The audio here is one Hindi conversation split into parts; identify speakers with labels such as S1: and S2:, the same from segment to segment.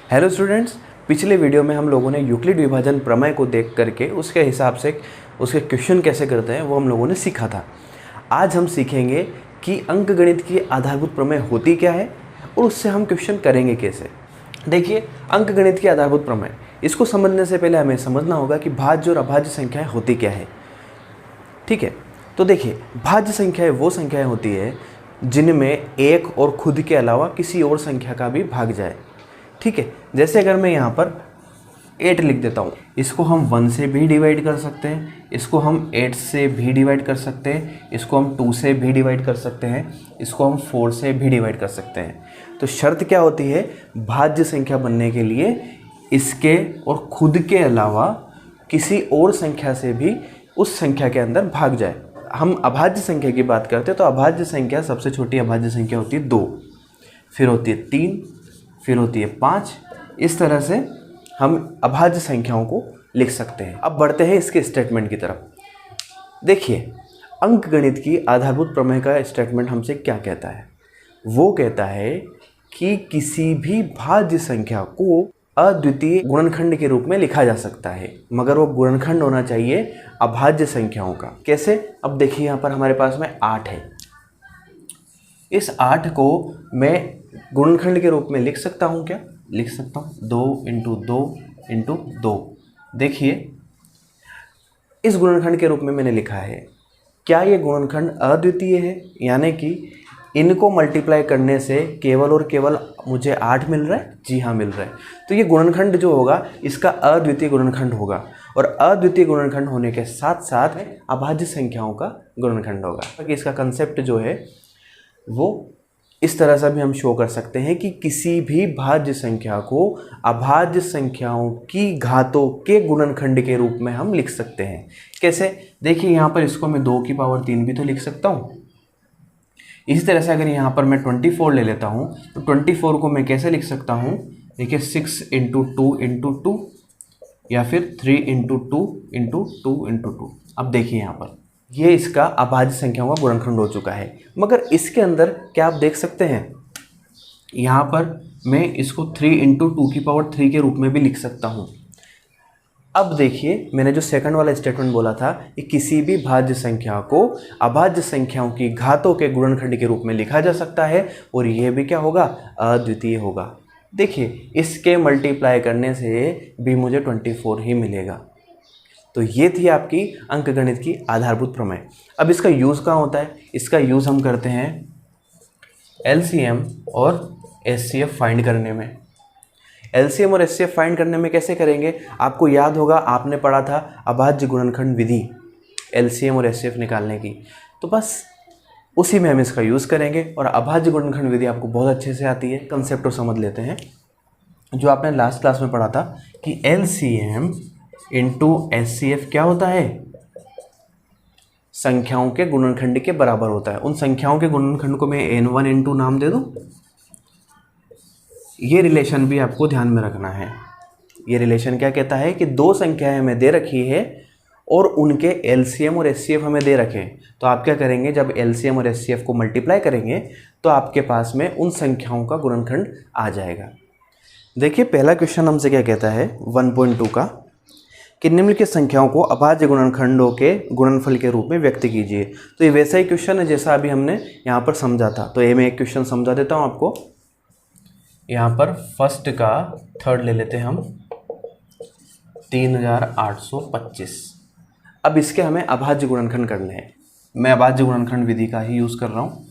S1: हेलो स्टूडेंट्स, पिछले वीडियो में हम लोगों ने यूक्लिड विभाजन प्रमेय को देख करके उसके हिसाब से उसके क्वेश्चन कैसे करते हैं वो हम लोगों ने सीखा था। आज हम सीखेंगे कि अंकगणित की आधारभूत प्रमेय होती क्या है और उससे हम क्वेश्चन करेंगे कैसे। देखिए, अंकगणित की आधारभूत प्रमेय, इसको समझने से पहले हमें समझना होगा कि भाज्य और अभाज्य संख्याएँ होती क्या है। ठीक है, तो देखिए, भाज्य संख्याएँ वो संख्याएँ होती है जिनमें एक और खुद के अलावा किसी और संख्या का भी भाग जाए। ठीक है, जैसे अगर मैं यहाँ पर 8 लिख देता हूँ, इसको हम 1 से भी डिवाइड कर सकते हैं, इसको हम 8 से भी डिवाइड कर सकते हैं, इसको हम 2 से भी डिवाइड कर सकते हैं, इसको हम 4 से भी डिवाइड कर सकते हैं। तो शर्त क्या होती है, भाज्य संख्या बनने के लिए इसके और खुद के अलावा किसी और संख्या से भी उस संख्या के अंदर भाग जाए। हम अभाज्य संख्या की बात करते हैं तो अभाज्य संख्या, सबसे छोटी अभाज्य संख्या होती है 2, फिर होती है 3, फिर होती है 5। इस तरह से हम अभाज्य संख्याओं को लिख सकते हैं। अब बढ़ते हैं इसके स्टेटमेंट की तरफ। देखिए, अंकगणित की आधारभूत प्रमेय का स्टेटमेंट हमसे क्या कहता है। वो कहता है कि किसी भी भाज्य संख्या को अद्वितीय गुणनखंड के रूप में लिखा जा सकता है, मगर वो गुणनखंड होना चाहिए अभाज्य संख्याओं का। कैसे? अब देखिए, यहाँ पर हमारे पास में 8 है। इस 8 को मैं गुणनखंड के रूप में लिख सकता हूँ क्या? लिख सकता हूँ, 2 इंटू 2 इंटू 2। देखिए, इस गुणनखंड के रूप में मैंने लिखा है। क्या ये गुणनखंड अद्वितीय है, यानी कि इनको मल्टीप्लाई करने से केवल और केवल मुझे 8 मिल रहा है? जी हाँ, मिल रहा है। तो ये गुणनखंड जो होगा इसका अद्वितीय गुणनखंड होगा, और अद्वितीय गुणनखंड होने के साथ साथ अभाज्य संख्याओं का गुणनखंड होगा। इसका कंसेप्ट जो है वो इस तरह से भी हम शो कर सकते हैं कि किसी भी भाज्य संख्या को अभाज्य संख्याओं की घातों के गुणनखंड के रूप में हम लिख सकते हैं। कैसे? देखिए, यहाँ पर इसको मैं 2 की पावर 3 भी तो लिख सकता हूँ। इसी तरह से अगर यहाँ पर मैं 24 ले लेता हूँ तो 24 को मैं कैसे लिख सकता हूँ? देखिए, 6 इंटू 2 इंटू 2, या फिर 3 इंटू 2 इंटू 2 इंटू 2। अब देखिए, यहाँ पर ये इसका अभाज्य संख्याओं का गुणनखंड हो चुका है। मगर इसके अंदर क्या आप देख सकते हैं, यहाँ पर मैं इसको 3 इंटू 2 की पावर 3 के रूप में भी लिख सकता हूँ। अब देखिए, मैंने जो सेकंड वाला स्टेटमेंट बोला था कि किसी भी भाज्य संख्या को अभाज्य संख्याओं की घातों के गुणनखंड के रूप में लिखा जा सकता है, और यह भी क्या होगा? अद्वितीय होगा। देखिए, इसके मल्टीप्लाई करने से भी मुझे 24 ही मिलेगा। तो ये थी आपकी अंकगणित की आधारभूत प्रमेय। अब इसका यूज़ कहाँ होता है? इसका यूज़ हम करते हैं एलसीएम और एचसीएफ फाइंड करने में। एलसीएम और एचसीएफ फाइंड करने में कैसे करेंगे? आपको याद होगा, आपने पढ़ा था अभाज्य गुणनखंड विधि एलसीएम और एचसीएफ निकालने की। तो बस उसी में हम इसका यूज़ करेंगे, और अभाज्य गुणनखंड विधि आपको बहुत अच्छे से आती है। कंसेप्ट को समझ लेते हैं जो आपने लास्ट क्लास में पढ़ा था कि एलसीएम इंटू एचसीएफ क्या होता है? संख्याओं के गुणनखंड के बराबर होता है। उन संख्याओं के गुणनखंड को मैं n1 n2 नाम दे दूं। ये रिलेशन भी आपको ध्यान में रखना है। ये रिलेशन क्या कहता है कि दो संख्याएं हमें दे रखी है और उनके एलसीएम और एचसीएफ हमें दे रखे। तो आप क्या करेंगे, जब एलसीएम और एचसीएफ को मल्टीप्लाई करेंगे तो आपके पास में उन संख्याओं का गुणनखंड आ जाएगा। देखिए, पहला क्वेश्चन हमसे क्या कहता है 1.2 का, कि निम्नलिखित संख्याओं को अभाज्य गुणनखंडों के गुणनफल के रूप में व्यक्त कीजिए। तो ये वैसा ही क्वेश्चन है जैसा अभी हमने यहाँ पर समझा था। तो ये मैं एक क्वेश्चन समझा देता हूँ आपको। यहाँ पर फर्स्ट का थर्ड ले लेते हैं हम, 3825। अब इसके हमें अभाज्य गुणनखंड करने हैं। मैं अभाज्य गुणनखंड विधि का ही यूज़ कर रहा हूँ।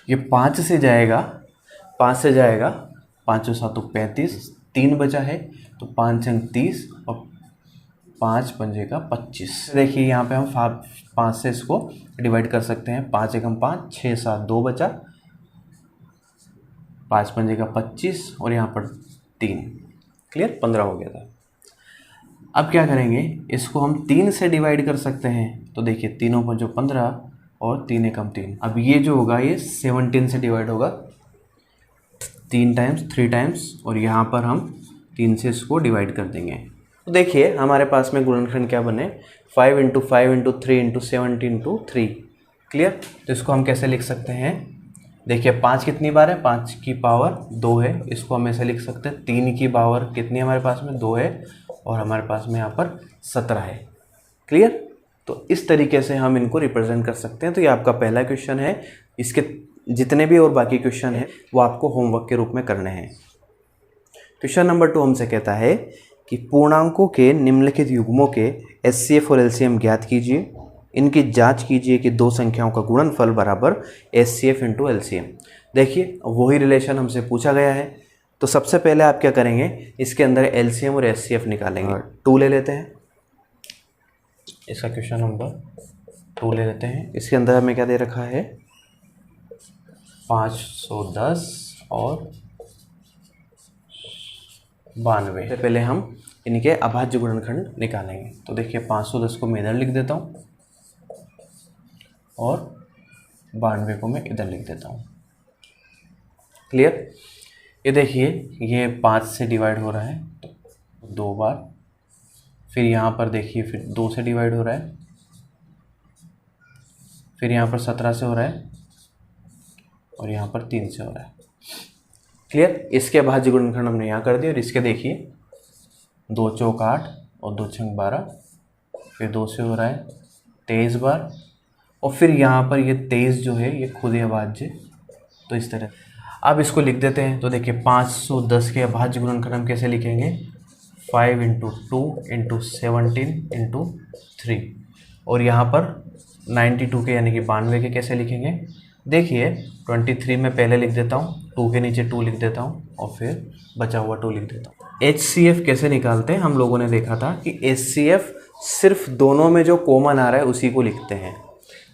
S1: ये 5 से जाएगा, 5 से जाएगा, 5 7 35, 3 बचा है तो 5 अंक 30 और 5 पंजे का 25। देखिए, यहाँ पे हम 5 से इसको डिवाइड कर सकते हैं। 5 एकम 5, 6 7 2 बचा, 5 पंजे का 25 और यहाँ पर 3। क्लियर? 15 हो गया था। अब क्या करेंगे, इसको हम 3 से डिवाइड कर सकते हैं। तो देखिए, 3 पंजो 15 और 3 एकम 3। अब ये जो होगा ये 17 से डिवाइड होगा, 3 टाइम्स 3 टाइम्स, और यहाँ पर हम 3 से इसको डिवाइड कर देंगे। तो देखिए, हमारे पास में गुणनखंड क्या बने, 5 into 5 into 3 into 17 into 3। Clear? तो इसको हम कैसे लिख सकते हैं, देखिए 5 कितनी बार है, 5 की पावर 2 है, इसको हम ऐसे लिख सकते हैं 3 की पावर कितनी हमारे पास में 2 है, और हमारे पास में यहाँ पर 17 है। क्लियर? तो इस तरीके से हम इनको रिप्रेजेंट कर सकते हैं। तो ये आपका पहला क्वेश्चन है। इसके जितने भी और बाकी क्वेश्चन हैं वो आपको होमवर्क के रूप में करने हैं। क्वेश्चन नंबर 2 हमसे कहता है कि पूर्णांकों के निम्नलिखित युग्मों के एचसीएफ और एलसीएम ज्ञात कीजिए। इनकी जांच कीजिए कि दो संख्याओं का गुणनफल बराबर एचसीएफ इंटू एलसीएम। देखिए वही रिलेशन हमसे पूछा गया है। तो सबसे पहले आप क्या करेंगे, इसके अंदर एलसीएम और एचसीएफ निकालेंगे। 2 ले लेते हैं, इसका क्वेश्चन नंबर 2 ले लेते हैं। इसके अंदर हमें क्या दे रखा है, 510 और 92। पहले हम इनके अभाज्य गुणनखंड निकालेंगे। तो देखिए 510 को मैं इधर लिख देता हूँ और 92 को मैं इधर लिख देता हूँ। क्लियर? ये देखिए ये 5 से डिवाइड हो रहा है तो 2 बार, फिर यहाँ पर देखिए फिर 2 से डिवाइड हो रहा है, फिर यहाँ पर 17 से हो रहा है और यहाँ पर 3 से हो रहा है। क्लियर? इसके अभाज्य गुणनखंड हमने यहाँ कर दिया। और इसके देखिए 2 चौक 8 और 2 छंग 12, फिर 2 से हो रहा है 23 बार, और फिर यहाँ पर ये 23 जो है ये खुद ही अभाज्य। तो इस तरह अब इसको लिख देते हैं। तो देखिए 510 के अभाज्य गुणनखंड हम कैसे लिखेंगे, 5 × 2 × 17 × 3, और यहाँ पर 92 के यानी कि 92 के कैसे लिखेंगे, देखिए 23 में पहले लिख देता हूँ, 2 के नीचे 2 लिख देता हूँ और फिर बचा हुआ 2 लिख देता हूँ। HCF कैसे निकालते हैं, हम लोगों ने देखा था कि HCF सिर्फ दोनों में जो कॉमन आ रहा है उसी को लिखते हैं।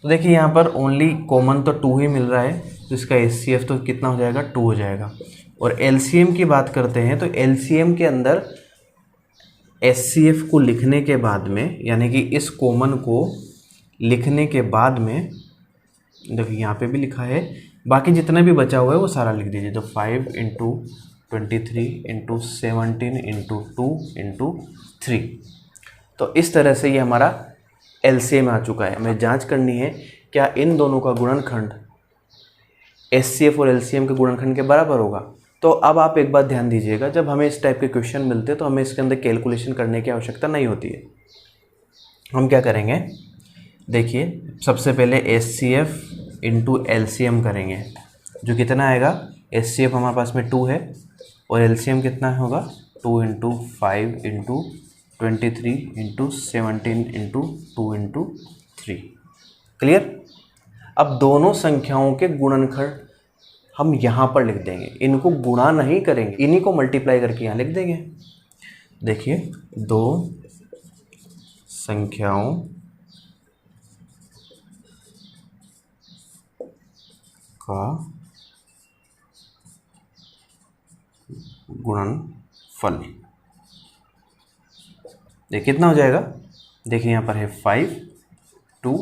S1: तो देखिए यहाँ पर ओनली कॉमन तो 2 ही मिल रहा है, तो इसका HCF तो कितना हो जाएगा, 2 हो जाएगा। और LCM की बात करते हैं तो LCM के अंदर HCF को लिखने के बाद में, यानी कि इस कॉमन को लिखने के बाद में, देखिए यहाँ पे भी लिखा है, बाकी जितना भी बचा हुआ है वो सारा लिख दीजिए। तो 5 × 23 × 17 × 2 × 3। तो इस तरह से ये हमारा LCM आ चुका है। हमें जांच करनी है क्या इन दोनों का गुणनखंड HCF और LCM के गुणनखंड के बराबर होगा। तो अब आप एक बात ध्यान दीजिएगा, जब हमें इस टाइप के क्वेश्चन मिलते हैं तो हमें इसके अंदर कैलकुलेशन करने की आवश्यकता नहीं होती है। हम क्या करेंगे, देखिए सबसे पहले HCF इंटू LCM करेंगे, जो कितना आएगा, HCF हमारे पास में 2 है और LCM कितना होगा, 2 × 5 × 23 × 17 × 2 × 3। क्लियर? अब दोनों संख्याओं के गुणनखंड हम यहाँ पर लिख देंगे, इनको गुणा नहीं करेंगे, इन्हीं को मल्टीप्लाई करके यहाँ लिख देंगे। देखिए दो संख्याओं का गुणनफल, देखिए कितना हो जाएगा, देखिए यहाँ पर है 5 2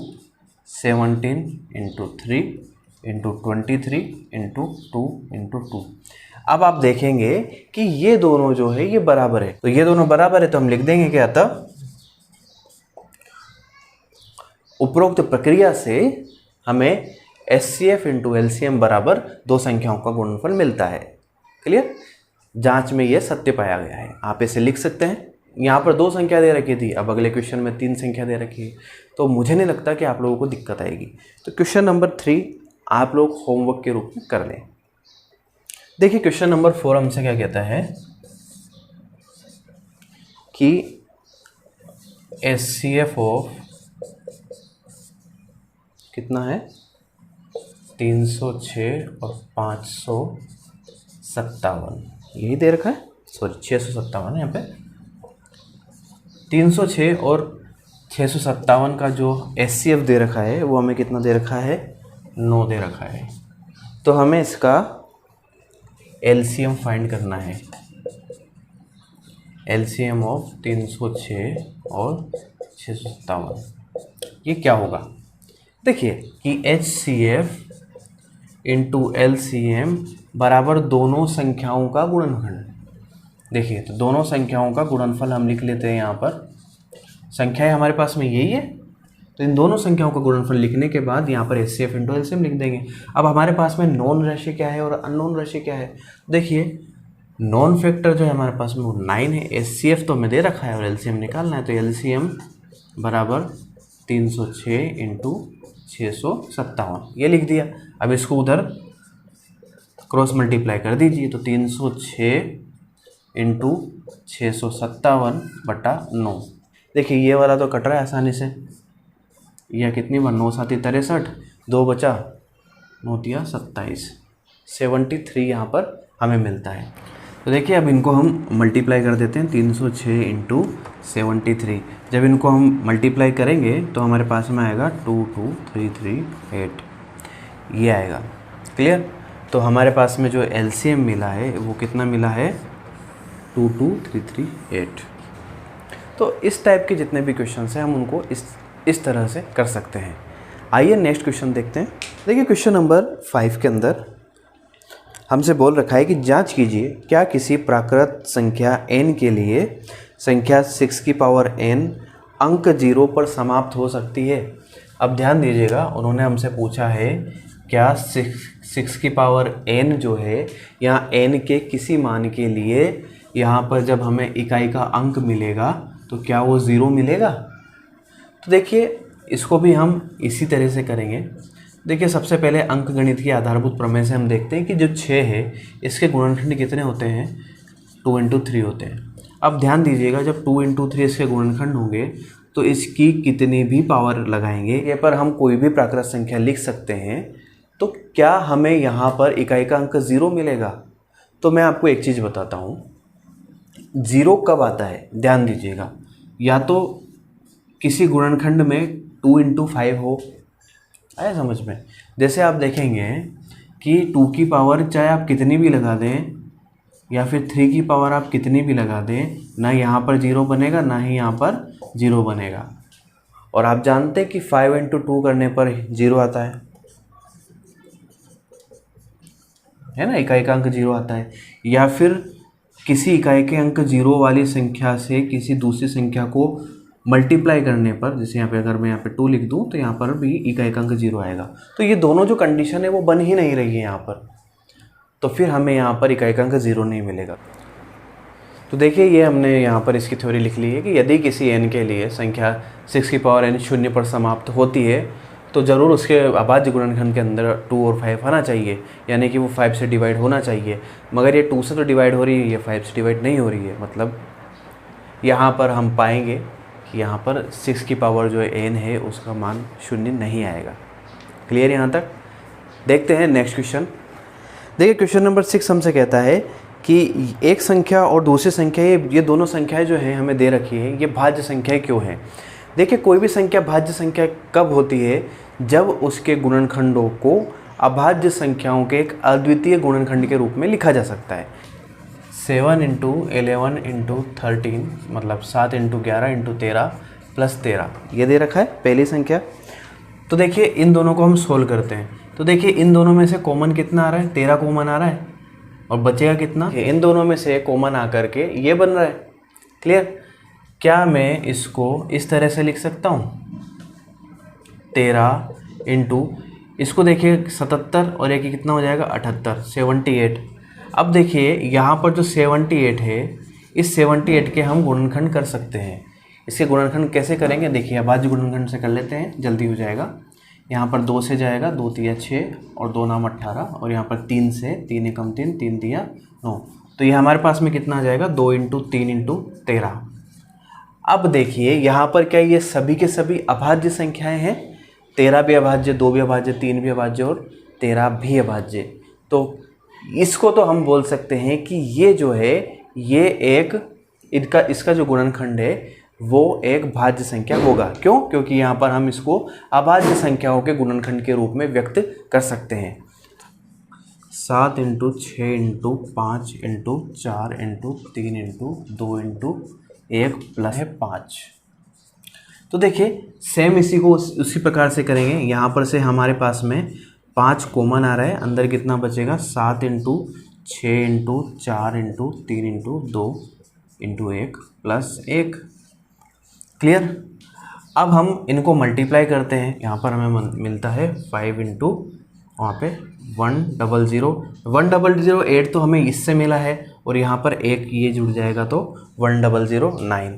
S1: 17 × 3 × 23 × 2 × 2। अब आप देखेंगे कि ये दोनों जो है ये बराबर है, तो ये दोनों बराबर है तो हम लिख देंगे क्या, तब उपरोक्त प्रक्रिया से हमें HCF × LCM बराबर दो संख्याओं का गुणनफल मिलता है। क्लियर? जांच में यह सत्य पाया गया है। आप इसे लिख सकते हैं। यहाँ पर 2 संख्या दे रखी थी, अब अगले क्वेश्चन में 3 संख्या दे रखी है, तो मुझे नहीं लगता कि आप लोगों को दिक्कत आएगी। तो क्वेश्चन नंबर 3 आप लोग होमवर्क के रूप में कर लें। देखिए क्वेश्चन नंबर 4 हमसे क्या कहता है कि HCF ऑफ कितना है, 306 और 557, यही दे रखा है, सॉरी 657 है यहाँ पे। 306 और 657 का जो HCF दे रखा है वो हमें कितना दे रखा है, 9 दे रखा है। तो हमें इसका LCM फाइंड करना है। LCM ऑफ 306 और 657 ये क्या होगा, देखिए कि HCF × LCM बराबर दोनों संख्याओं का गुणनखंड। देखिए तो दोनों संख्याओं का गुणनफल हम लिख लेते हैं। यहाँ पर संख्याएं हमारे पास में यही है, तो इन दोनों संख्याओं का गुणनफल लिखने के बाद यहाँ पर HCF इंटू एलसीएम लिख देंगे। अब हमारे पास में नॉन राशि क्या है और अननोन राशि क्या है। देखिए नॉन फैक्टर जो है हमारे पास में वो 9 है, HCF तो हमें दे रखा है और एलसीएम निकालना है, तो एलसीएम बराबर 306 इंटू 657 ये लिख दिया। अब इसको उधर क्रॉस मल्टीप्लाई कर दीजिए, तो 306 इंटू 657/9। देखिए ये वाला तो कट रहा है आसानी से, यह कितनी बार 9 7 63, 2 बचा 9 तिया 27, 73 यहाँ पर हमें मिलता है। तो देखिए अब इनको हम मल्टीप्लाई कर देते हैं, 306 इंटू 73। जब इनको हम मल्टीप्लाई करेंगे तो हमारे पास में आएगा 22338 ये आएगा। क्लियर। तो हमारे पास में जो एलसीएम मिला है वो कितना मिला है 22338। तो इस टाइप के जितने भी क्वेश्चंस हैं हम उनको इस तरह से कर सकते हैं। आइए नेक्स्ट क्वेश्चन देखते हैं। देखिए क्वेश्चन नंबर 5 के अंदर हमसे बोल रखा है कि जांच कीजिए क्या किसी प्राकृत संख्या n के लिए संख्या 6 की पावर n अंक 0 पर समाप्त हो सकती है। अब ध्यान दीजिएगा, उन्होंने हमसे पूछा है क्या 6 की पावर n जो है यहाँ n के किसी मान के लिए यहाँ पर जब हमें इकाई का अंक मिलेगा तो क्या वो 0 मिलेगा। तो देखिए इसको भी हम इसी तरह से करेंगे। देखिए सबसे पहले अंक गणित की आधारभूत प्रमेय से हम देखते हैं कि जो 6 है इसके गुणनखंड कितने होते हैं 2 इंटू 3 होते हैं। अब ध्यान दीजिएगा जब 2 इंटू 3 इसके गुणनखंड होंगे तो इसकी कितनी भी पावर लगाएंगे ये पर हम कोई भी प्राकृत संख्या लिख सकते हैं, तो क्या हमें यहाँ पर इकाई का अंक 0 मिलेगा। तो मैं आपको एक चीज़ बताता हूँ, 0 कब आता है ध्यान दीजिएगा, या तो किसी गुणनखंड में 2 इंटू 5 हो, आया समझ में। जैसे आप देखेंगे कि 2 की पावर चाहे आप कितनी भी लगा दें या फिर 3 की पावर आप कितनी भी लगा दें, ना यहाँ पर 0 बनेगा ना ही यहाँ पर 0 बनेगा। और आप जानते हैं कि 5 इंटू 2 करने पर 0 आता है ना, इकाई का अंक 0 आता है। या फिर किसी इकाई के अंक 0 वाली संख्या से किसी दूसरी संख्या को मल्टीप्लाई करने पर, जैसे यहाँ पे अगर मैं यहाँ पे 2 लिख दूँ तो यहाँ पर भी इकाई का अंक 0 आएगा। तो ये दोनों जो कंडीशन है वो बन ही नहीं रही है यहाँ पर, तो फिर हमें यहाँ पर इकाई का अंक 0 नहीं मिलेगा। तो देखिए ये हमने यहाँ पर इसकी थ्योरी लिख ली है कि यदि किसी n के लिए संख्या 6 की पावर n 0 पर समाप्त होती है तो ज़रूर उसके अभाज्य गुणनखंड के अंदर 2 और 5 आना चाहिए, यानी कि वो 5 से डिवाइड होना चाहिए। मगर ये 2 से तो डिवाइड हो रही है, ये 5 से डिवाइड नहीं हो रही है। मतलब यहाँ पर हम पाएंगे कि यहाँ पर 6 की पावर जो n है उसका मान 0 नहीं आएगा। क्लियर यहाँ तक। देखते हैं नेक्स्ट क्वेश्चन। देखिए क्वेश्चन नंबर 6 हमसे कहता है कि एक संख्या और दूसरी संख्या, ये दोनों संख्याएं जो हैं हमें दे रखी है, ये भाज्य संख्याएं क्यों हैं। देखिए कोई भी संख्या भाज्य संख्या कब होती है, जब उसके गुणनखंडों को अभाज्य संख्याओं के एक अद्वितीय गुणनखंड के रूप में लिखा जा सकता है। 7 इंटू 11 इंटू 13 मतलब 7 इंटू 11 इंटू 13 प्लस 13 ये दे रखा है पहली संख्या। तो देखिए इन दोनों को हम सोल्व करते हैं। तो देखिए इन दोनों में से कॉमन कितना आ रहा है, 13 कॉमन आ रहा है और बचेगा कितना, इन दोनों में से कॉमन आकर के ये बन रहा है। क्लियर। क्या मैं इसको इस तरह से लिख सकता हूँ 13 इंटू इसको देखिए 77 और एक कितना हो जाएगा 78 78। अब देखिए यहाँ पर जो 78 है इस 78 के हम गुणनखंड कर सकते हैं। इसके गुणनखंड कैसे करेंगे, देखिए अभाज्य गुणनखंड से कर लेते हैं, जल्दी हो जाएगा। यहाँ पर 2 से जाएगा, 2 तिया 6 और 2 नाम 18 और यहाँ पर 3 से 3 एकम 3 3 तिया 9। तो ये हमारे पास में कितना आ जाएगा 2 इंटू 3 इंटू 13। अब देखिए यहाँ पर क्या ये सभी के सभी अभाज्य संख्याएं हैं, 13 भी अभाज्य, 2 भी अभाज्य, 3 भी अभाज्य और 13 भी अभाज्य। तो इसको तो हम बोल सकते हैं कि ये जो है ये एक इसका जो गुणनखंड है वो एक भाज्य संख्या होगा। क्यों, क्योंकि यहाँ पर हम इसको अभाज्य संख्याओं के गुणनखंड के रूप में व्यक्त कर सकते हैं। 7 into 6 into 5 into 4 into 3 into 2 into 1 plus है 5। तो देखिए सेम इसी को उसी प्रकार से करेंगे। यहाँ पर से हमारे पास में 5 कॉमन आ रहा है, अंदर कितना बचेगा 7 into 6 into 4 into 3 into 2 into 1 plus 1। Clear. अब हम इनको मल्टीप्लाई करते हैं, यहाँ पर हमें मिलता है 5 इंटू वहाँ पे 100, 8 तो हमें इससे मिला है और यहाँ पर एक ये जुड़ जाएगा तो 1009।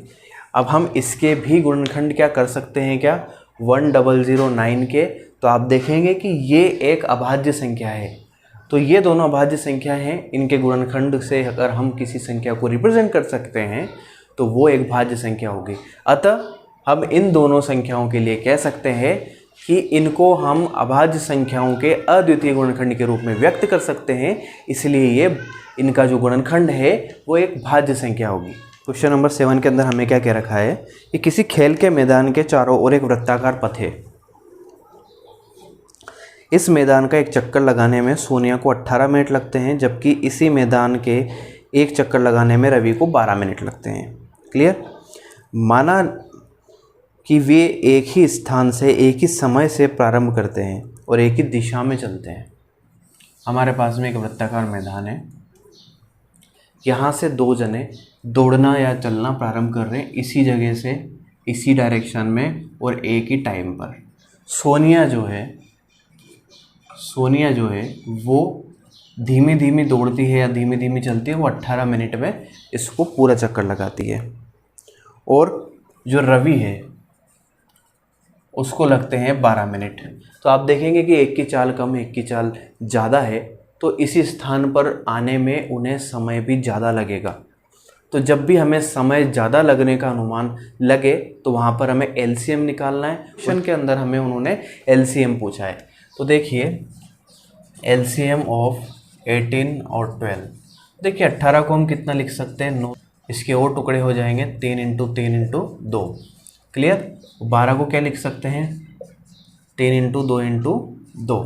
S1: अब हम इसके भी गुणनखंड क्या कर सकते हैं क्या, 1009 के, तो आप देखेंगे कि ये एक अभाज्य संख्या है। तो ये दोनों अभाज्य संख्या हैं, इनके गुणनखंड से अगर हम किसी संख्या को रिप्रेजेंट कर सकते हैं तो वो एक भाज्य संख्या होगी। अतः हम इन दोनों संख्याओं के लिए कह सकते हैं कि इनको हम अभाज्य संख्याओं के अद्वितीय गुणनखंड के रूप में व्यक्त कर सकते हैं, इसलिए ये इनका जो गुणनखंड है वो एक भाज्य संख्या होगी। क्वेश्चन नंबर 7 के अंदर हमें क्या कह रखा है कि किसी खेल के मैदान के चारों ओर एक वृत्ताकार पथ है। इस मैदान का एक चक्कर लगाने में सोनिया को 18 मिनट लगते हैं, जबकि इसी मैदान के एक चक्कर लगाने में रवि को 12 मिनट लगते हैं। क्लियर। माना कि वे एक ही स्थान से एक ही समय से प्रारंभ करते हैं और एक ही दिशा में चलते हैं। हमारे पास में एक वृत्ताकार मैदान है, यहाँ से दो जने दौड़ना या चलना प्रारंभ कर रहे हैं इसी जगह से, इसी डायरेक्शन में और एक ही टाइम पर। सोनिया जो है वो धीमी धीमी दौड़ती है या धीमी धीमी चलती है, वो 18 मिनट में इसको पूरा चक्कर लगाती है। और जो रवि है उसको लगते हैं 12 मिनट। तो आप देखेंगे कि एक की चाल कम, एक की चाल ज़्यादा है, तो इसी स्थान पर आने में उन्हें समय भी ज़्यादा लगेगा। तो जब भी हमें समय ज़्यादा लगने का अनुमान लगे तो वहाँ पर हमें एलसीएम निकालना है। क्वेश्चन के अंदर हमें उन्होंने एलसीएम पूछा है, तो देखिए एलसीएम ऑफ 18 और 12। देखिए 18 को हम कितना लिख सकते हैं, 9, इसके और टुकड़े हो जाएंगे 3 इंटू 3 इंटू 2। क्लियर। 12 को क्या लिख सकते हैं, 3 इंटू 2 इंटू 2,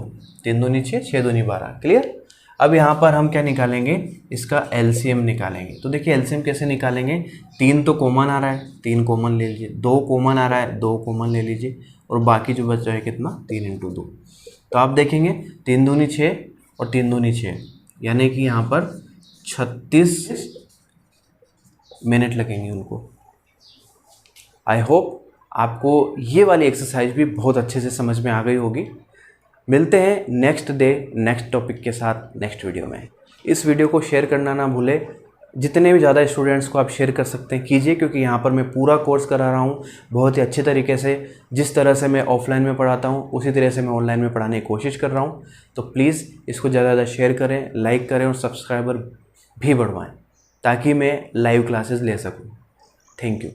S1: 3 दूनी 6, 6 दूनी 12। क्लियर। अब यहाँ पर हम क्या निकालेंगे, इसका एलसीएम निकालेंगे। तो देखिए एलसीएम कैसे निकालेंगे, 3 तो कॉमन आ रहा है, 3 कॉमन ले लीजिए, 2 कॉमन आ रहा है, 2 कॉमन ले लीजिए, और बाकी जो बचा है कितना, 3 इंटू 2। तो आप देखेंगे 3 दूनी 6 और 3 दूनी 6, यानी कि यहाँ पर 36 मिनट लगेंगे उनको। आई होप आपको ये वाली एक्सरसाइज भी बहुत अच्छे से समझ में आ गई होगी। मिलते हैं नेक्स्ट डे नेक्स्ट टॉपिक के साथ नेक्स्ट वीडियो में। इस वीडियो को शेयर करना ना भूले, जितने भी ज़्यादा स्टूडेंट्स को आप शेयर कर सकते हैं कीजिए, क्योंकि यहाँ पर मैं पूरा कोर्स करा रहा हूँ बहुत ही अच्छे तरीके से। जिस तरह से मैं ऑफलाइन में पढ़ाता हूँ उसी तरह से मैं ऑनलाइन में पढ़ाने की कोशिश कर रहा हूँ। तो प्लीज़ इसको ज़्यादा ज़्यादा शेयर करें, लाइक करें और सब्सक्राइबर भी बढ़वाएँ, ताकि मैं लाइव क्लासेस ले सकूँ। Thank you.